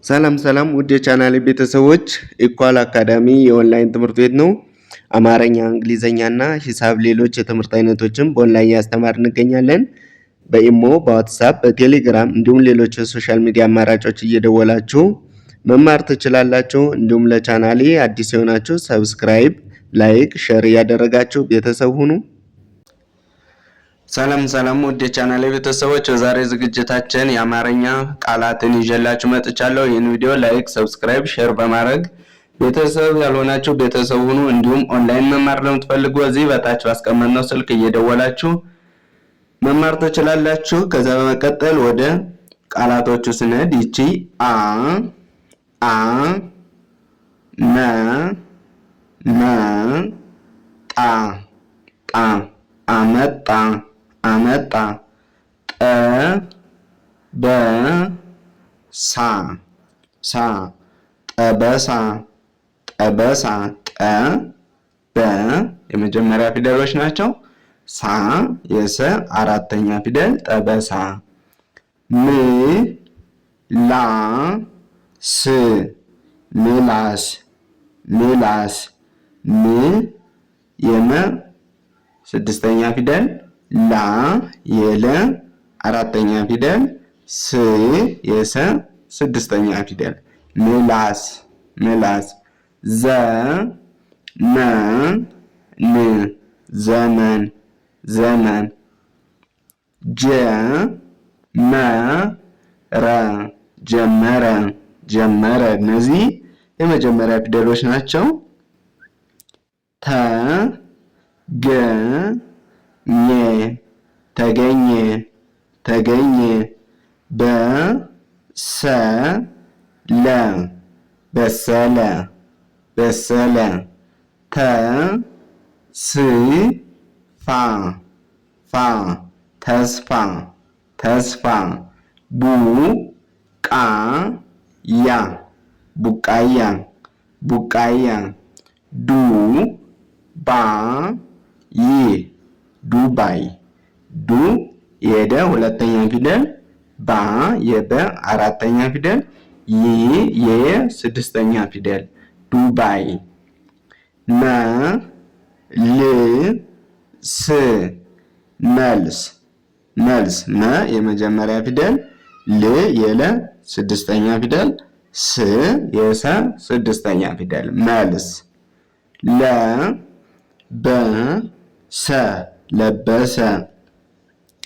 ሰላም ውድ የቻናሌ ቤተሰቦች ኢኳል አካዳሚ የኦንላይን ትምህርት ቤት ነው። አማርኛ፣ እንግሊዘኛና ሂሳብ ሌሎች የትምህርት አይነቶችን በኦንላይን ያስተማር እንገኛለን። በኢሞ፣ በዋትስአፕ፣ በቴሌግራም እንዲሁም ሌሎች የሶሻል ሚዲያ አማራጮች እየደወላችሁ መማር ትችላላችሁ። እንዲሁም ለቻናሌ አዲስ የሆናችሁ ሰብስክራይብ፣ ላይክ፣ ሼር እያደረጋችሁ ቤተሰብ ሁኑ። ሰላም ውድ የቻናሌ ቤተሰቦች የዛሬ ዝግጅታችን የአማርኛ ቃላትን ይዤላችሁ መጥቻለሁ። ይህን ቪዲዮ ላይክ፣ ሰብስክራይብ፣ ሼር በማድረግ ቤተሰብ ያልሆናችሁ ቤተሰብ ሁኑ። እንዲሁም ኦንላይን መማር ለምትፈልጉ እዚህ በታች ባስቀመጥነው ስልክ እየደወላችሁ መማር ትችላላችሁ። ከዛ በመቀጠል ወደ ቃላቶቹ ስንሄድ ይቺ አመጣ ጠበሳ የመጀመሪያ ፊደሎች ናቸው። ሳ የሰ አራተኛ ፊደል ጠበሳ። ምላስ የመ ስድስተኛ ፊደል ላ የለ አራተኛ ፊደል ስ የሰ ስድስተኛ ፊደል ምላስ። ዘመን ጀመረ እነዚህ የመጀመሪያ ፊደሎች ናቸው። ተገኘ በሰለ ተስፋ ቡቃያ ዱባይ የደ ሁለተኛ ፊደል ባ የበ አራተኛ ፊደል የ ስድስተኛ ፊደል ዱባይ። መልስ መ የመጀመሪያ ፊደል ል የለ ስድስተኛ ፊደል ስ የሰ ስድስተኛ ፊደል መልስ። ለበሰ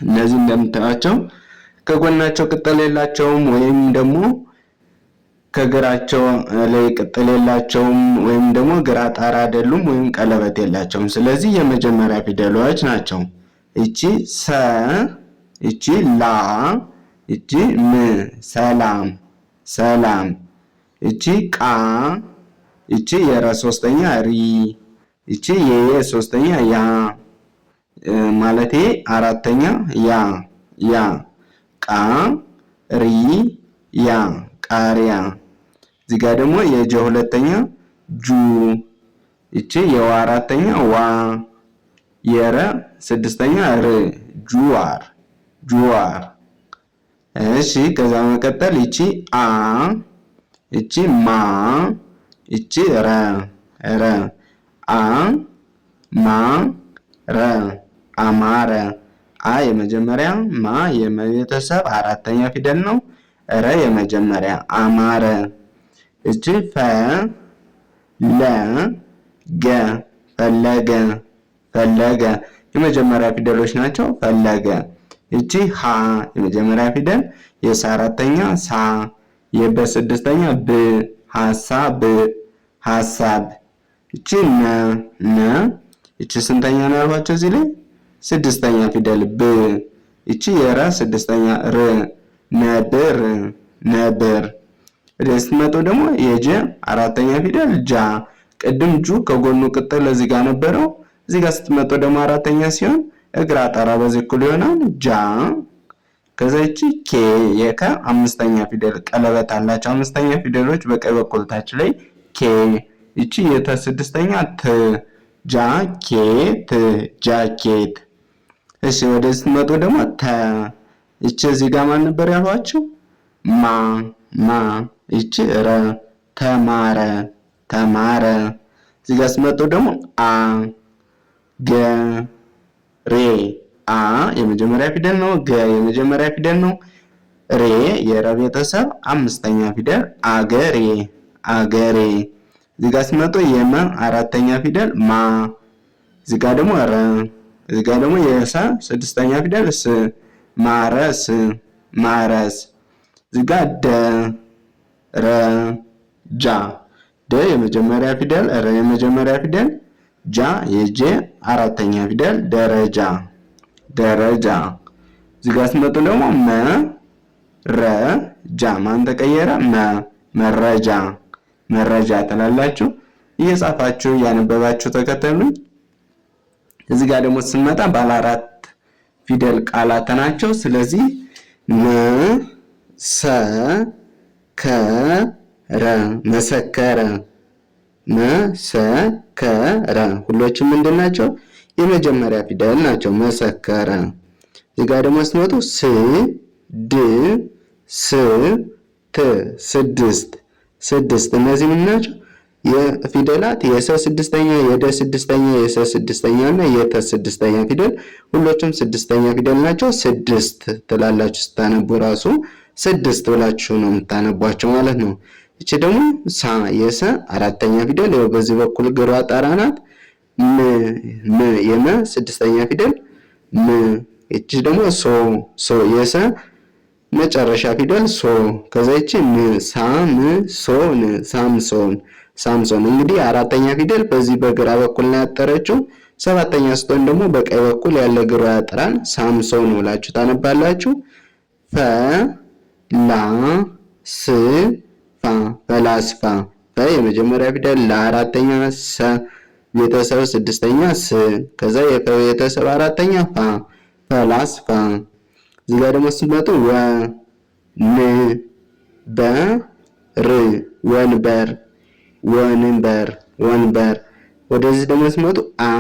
እነዚህ እንደምታዩቸው ከጎናቸው ቅጠል የላቸውም ወይም ደግሞ ከግራቸው ላይ ቅጠል የላቸውም ወይም ደግሞ ግራ ጣራ አይደሉም ወይም ቀለበት የላቸውም። ስለዚህ የመጀመሪያ ፊደሎች ናቸው። እቺ ሰ፣ እቺ ላ፣ እቺ ም ሰላም፣ እቺ ቃ፣ እቺ የረ ሶስተኛ ሪ፣ እቺ የየ ሶስተኛ ያ ማለቴ አራተኛ ያ ቃ ሪ ያ ቃሪያ። እዚህ ጋር ደግሞ የጀ ሁለተኛ ጁ፣ እቺ የዋ አራተኛ ዋ፣ የረ ስድስተኛ ር ጁዋር። እሺ ከዛ መቀጠል እቺ እቺ ማ፣ እቺ ረ አማረ። የመጀመሪያ ማ የቤተሰብ አራተኛ ፊደል ነው። ረ የመጀመሪያ አማረ። እቺ ፈለገ የመጀመሪያ ፊደሎች ናቸው። ፈለገ። እቺ ሀ የመጀመሪያ ፊደል የሰ አራተኛ ሳ የበ ስድስተኛ ብ ሀሳብ። እቺ ነ እቺ ስንተኛ ነው ያልኳቸው እዚህ ላይ ስድስተኛ ፊደል ብ። እቺ የረ ስድስተኛ ር ነብር። ወደዚህ ስትመጡ ደግሞ የጀ አራተኛ ፊደል ጃ። ቅድም ጁ ከጎኑ ቅጥል እዚህ ጋር ነበረው። እዚህ ጋር ስትመጡ ደግሞ አራተኛ ሲሆን እግራ ጠራ በዚህ እኩል ይሆናል ጃ። ከዛ እቺ ኬ የከ አምስተኛ ፊደል ቀለበት አላቸው። አምስተኛ ፊደሎች በቀኝ በኩል ታች ላይ ኬ። እቺ የተ ስድስተኛ ት ጃኬት። እሺ ወደዚህ ስትመጡ ደግሞ ተ። እቺ እዚህ ጋር ማን ነበር ያሏችሁ? ማ ይቺ ረ ተማረ ተማረ። እዚህ ጋር ስመጡ ደግሞ አ ገ ሬ አ የመጀመሪያ ፊደል ነው። ገ የመጀመሪያ ፊደል ነው። ሬ የረ ቤተሰብ አምስተኛ ፊደል አገሬ አገሬ። እዚህ ጋር ስመጡ የመ አራተኛ ፊደል ማ። እዚህ ጋር ደግሞ ረ። እዚህ ጋር ደግሞ የሰ ስድስተኛ ፊደል ስ ማረስ ማረስ። እዚህ ጋር ደ ረ ጃ ደ የመጀመሪያ ፊደል ረ የመጀመሪያ ፊደል ጃ የጀ አራተኛ ፊደል ደረጃ ደረጃ። እዚህ ጋር ስመጡ ደግሞ መ ረ ጃ ማን ተቀየረ? መ መረጃ መረጃ ትላላችሁ። እየጻፋችሁ እያነበባችሁ ተከተሉኝ። እዚህ ጋር ደግሞ ስንመጣ ባለ አራት ፊደል ቃላት ናቸው። ስለዚህ መ ሰ ከ ረ መሰከረ መሰከረ። ሁሎችም ምንድን ናቸው? የመጀመሪያ ፊደል ናቸው። መሰከረ። እዚህ ጋር ደግሞ ስትመጡ ስ ድ ስ ት ስድስት ስድስት። እነዚህ ምን ናቸው? የፊደላት የሰ ስድስተኛ የደ ስድስተኛ የሰ ስድስተኛ እና የተ ስድስተኛ ፊደል ሁሎችም ስድስተኛ ፊደል ናቸው። ስድስት ትላላችሁ ስታነቡ ራሱ ስድስት ብላችሁ ነው የምታነቧቸው ማለት ነው። እቺ ደግሞ ሳ የሰ አራተኛ ፊደል ያው በዚህ በኩል ግሯ ጣራ ናት። ም የመ ስድስተኛ ፊደል ም። እቺ ደግሞ ሶ ሶ የሰ መጨረሻ ፊደል ሶ። ከዛ እቺ ም ሳም ሶን ሳምሶን ሳምሶን። እንግዲህ አራተኛ ፊደል በዚህ በግራ በኩል ነው ያጠረችው። ሰባተኛ ስትሆን ደግሞ በቀኝ በኩል ያለ ግሯ ያጠራል። ሳምሶን ብላችሁ ታነባላችሁ። ፈ ላ ስ ፋ ፈላስፋ። ፈ የመጀመሪያ ፊደል ለአራተኛ ሰ ቤተሰብ ስድስተኛ ስ። ከዛ የፈ ቤተሰብ አራተኛ ፋ ፈላስፋ። እዚህ ጋር ደግሞ ስትመጡ ወ ን በ ር ወንበር ወንበር ወንበር። ወደዚህ ደግሞ ስትመጡ አ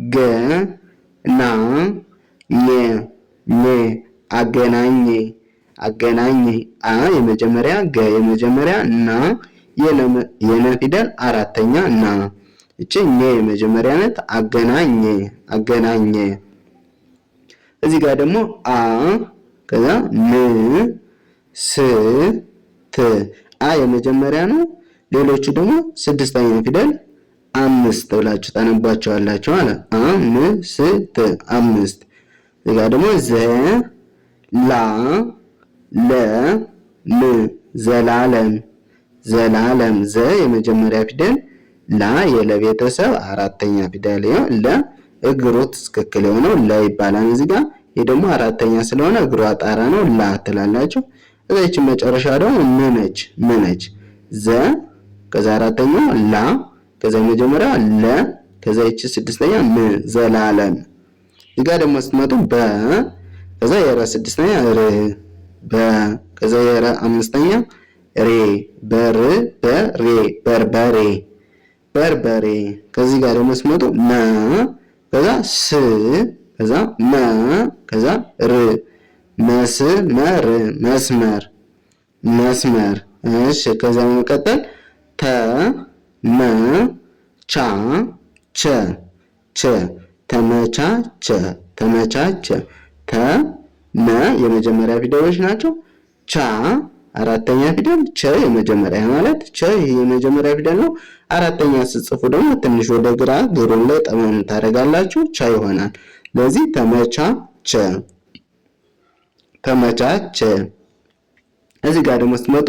ገ ና ኘ ኘ አገናኝ አገናኝ። አ የመጀመሪያ ገ የመጀመሪያ ና የነ ፊደል አራተኛ ና። እቺ ኘ የመጀመሪያ ናት። አገናኝ አገናኘ። እዚህ ጋር ደግሞ አ ከዛ ም ስ ት አ የመጀመሪያ ነው። ሌሎቹ ደግሞ ስድስተኛ ፊደል አምስት ብላችሁ ታነባቸዋላችሁ ማለት አ ም ስ ት አምስት። እዚህ ጋር ደግሞ ዘ ላ ለ ም ዘላለም ዘላለም። ዘ የመጀመሪያ ፊደል ላ የለቤተሰብ አራተኛ ፊደል ለ እግሩ ትክክል የሆነው ለ ይባላል። እዚህ ጋር ይሄ ደግሞ አራተኛ ስለሆነ እግሯ ጣራ ነው ላ ትላላችሁ። እዚች መጨረሻ ደግሞ ም ነች ዘ ከዛ አራተኛው ላ ከዛ የመጀመሪያ ለ ከዛ ይቺ ስድስተኛ ም ዘላለም። እዚህ ጋር ደግሞ ስትመጡ በ ከዛ የረ ስድስተኛ ር በ ከዛ የረ አምስተኛ ሬ በር በሬ በርበሬ በርበሬ። ከዚህ ጋር ደግሞ ስትመጡ መ ከዛ ስ ከዛ መ ከዛ ር መስመር መስመር መስመር። እሺ ከዛ በመቀጠል ተ መ ቻ ቸ ቸ ተመቻቸ ተመቻቸ። ተ መ የመጀመሪያ ፊደሎች ናቸው። ቻ አራተኛ ፊደል ቸ የመጀመሪያ ማለት ቸ ይሄ የመጀመሪያ ፊደል ነው። አራተኛ ስትጽፉ ደግሞ ትንሽ ወደ ግራ ግሩን ላይ ጠመም ታደርጋላችሁ ቻ ይሆናል። ስለዚህ ተመቻቸ ተመቻቸ። እዚህ ጋር ደግሞ ስትመጡ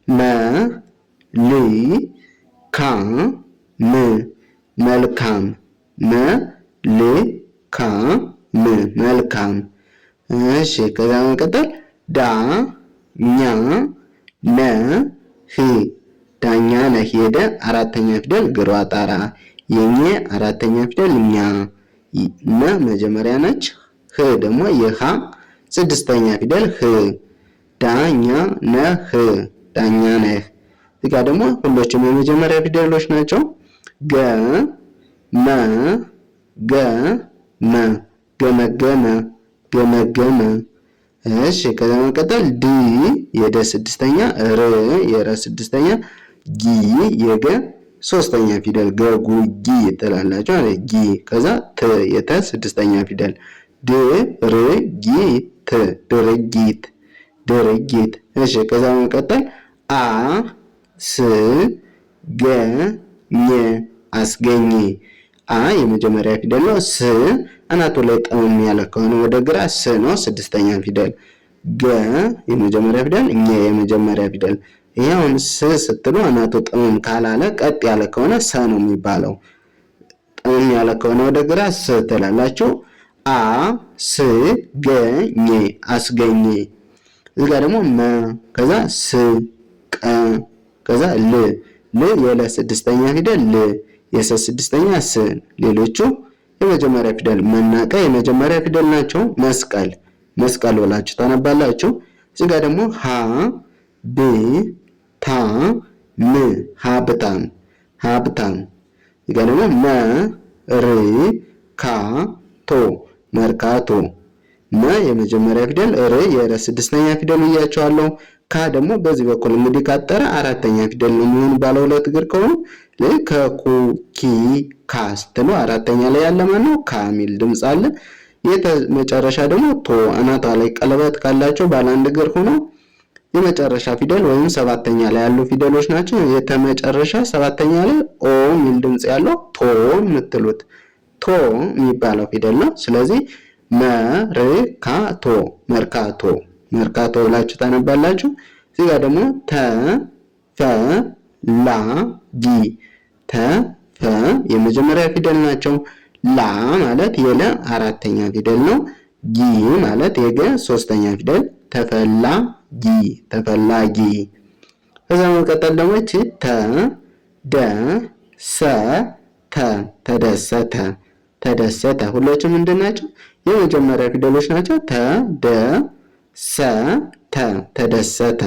መ ል ካ ም መልካም መ ል ካ ም መልካም። እሺ ከዛ በመቀጠል ዳ ኛ ነ ህ ዳኛ ነህ። ሄደ አራተኛ ፊደል ግሯ ጣራ የኘ አራተኛ ፊደል ኛ ነ መጀመሪያ ነች። ህ ደግሞ የሃ ስድስተኛ ፊደል ህ ዳኛ ነህ ዳኛ ነህ። እዚህ ጋር ደግሞ ሁሎችም የመጀመሪያ ፊደሎች ናቸው። ገ መ ገ መ ገመገመ ገመገመ። እሺ ከዛ መቀጠል ድ የደ ስድስተኛ፣ ር የረ ስድስተኛ፣ ጊ የገ ሶስተኛ ፊደል ገጉ ጊ ትላላችሁ ማለት ጊ። ከዛ ት የተ ስድስተኛ ፊደል ድ ር ጊ ት ድርጊት ድርጊት። እሺ ከዛ መቀጠል አ ስ ገ ኘ አስገኘ። አ የመጀመሪያ ፊደል ነው። ስ አናቱ ላይ ጠመም ያለ ከሆነ ወደ ግራ ስ ነው ስድስተኛ ፊደል። ገ የመጀመሪያ ፊደል፣ ኘ የመጀመሪያ ፊደል። ይሄውን ስ ስትሉ አናቱ ጠመም ካላለ ቀጥ ያለ ከሆነ ሰ ነው የሚባለው። ጠመም ያለ ከሆነ ወደ ግራ ስ ትላላችሁ። አ ስ ገ ኘ አስገኘ። እዚህ ጋር ደግሞ መ ከዛ ስ ቀ ከዛ ል የለ ስድስተኛ ፊደል ል የሰ ስድስተኛ ስ። ሌሎቹ የመጀመሪያ ፊደል መናቀ የመጀመሪያ ፊደል ናቸው። መስቀል መስቀል ብላችሁ ታነባላችሁ። እዚህ ጋር ደግሞ ሀ ብ ታ ም ሀብታም ሀብታም። እዚህ ጋር ደግሞ መ ር ካ ቶ መርካቶ። መ የመጀመሪያ ፊደል፣ ር የረ ስድስተኛ ፊደል እያቸዋለሁ። ካ ደግሞ በዚህ በኩል እንግዲህ ካጠረ አራተኛ ፊደል ነው የሚሆን ባለ ሁለት እግር ከሆኑ ከኩ ኪ ካ ስትሉ አራተኛ ላይ ያለ ማን ነው? ካ የሚል ድምፅ አለ። የመጨረሻ ደግሞ ቶ አናቷ ላይ ቀለበት ካላቸው ባለ አንድ እግር ሆኖ የመጨረሻ ፊደል ወይም ሰባተኛ ላይ ያሉ ፊደሎች ናቸው። የተመጨረሻ ሰባተኛ ላይ ኦ የሚል ድምፅ ያለው ቶ የምትሉት ቶ የሚባለው ፊደል ነው። ስለዚህ መርካቶ መርካቶ መርካቶ ብላችሁ ታነባላችሁ። እዚህ ጋር ደግሞ ተፈላጊ ተፈ የመጀመሪያ ፊደል ናቸው። ላ ማለት የለ አራተኛ ፊደል ነው። ጊ ማለት የገ ሶስተኛ ፊደል ተፈላጊ ተፈላጊ። ከዛ መቀጠል ደግሞ እቺ ተደሰተ ተደሰተ ተደሰተ። ሁሎችም ምንድን ናቸው? የመጀመሪያ ፊደሎች ናቸው። ተደሰተ ተደሰተ።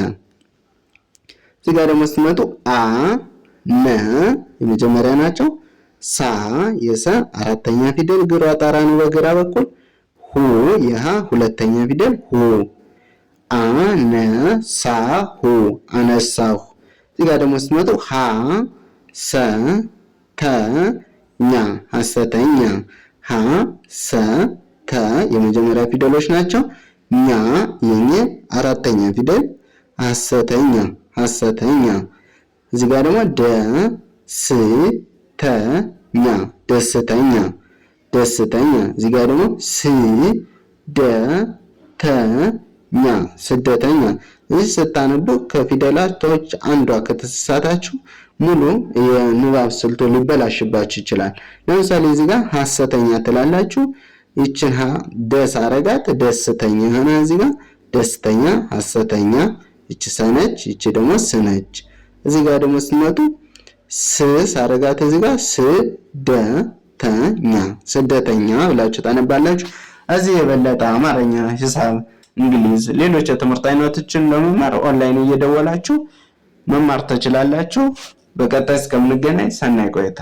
እዚህ ጋር ደግሞ ስትመጡ አ ነ የመጀመሪያ ናቸው። ሳ የሰ አራተኛ ፊደል ግሯ ጣራ ነው በግራ በኩል። ሁ የሃ ሁለተኛ ፊደል ሁ። አነሳሁ አነሳሁ። እዚህ ጋር ደግሞ ስትመጡ ሀ ሰ ተ ኛ ሐሰተኛ። ሀ ሰ ተ የመጀመሪያ ፊደሎች ናቸው። ኛ የኘ አራተኛ ፊደል ሐሰተኛ ሐሰተኛ። እዚህ ጋር ደግሞ ደ ስ ተ ኛ ደስተኛ ደስተኛ። እዚህ ጋር ደግሞ ስ ደ ተ ኛ ስደተኛ። እዚህ ስታነቡ ከፊደላቶች አንዷ ከተሳሳታችሁ ሙሉ የንባብ ስልቱ ሊበላሽባችሁ ይችላል። ለምሳሌ እዚህ ጋር ሐሰተኛ ትላላችሁ። ይችን ሀ ደስ አረጋት ደስተኛ ሆነ። እዚህ ጋር ደስተኛ ሐሰተኛ። ይቺ ሰነች፣ ይቺ ደግሞ ስነች። እዚህ ጋር ደግሞ ስትመጡ ስ አረጋት እዚህ ጋር ስደተኛ ስደተኛ ብላችሁ ታነባላችሁ። እዚህ የበለጠ አማርኛ፣ ሂሳብ፣ እንግሊዝ፣ ሌሎች የትምህርት አይነቶችን ለመማር ኦንላይን እየደወላችሁ መማር ትችላላችሁ። በቀጣይ እስከምንገናኝ ሰናይ ቆይታ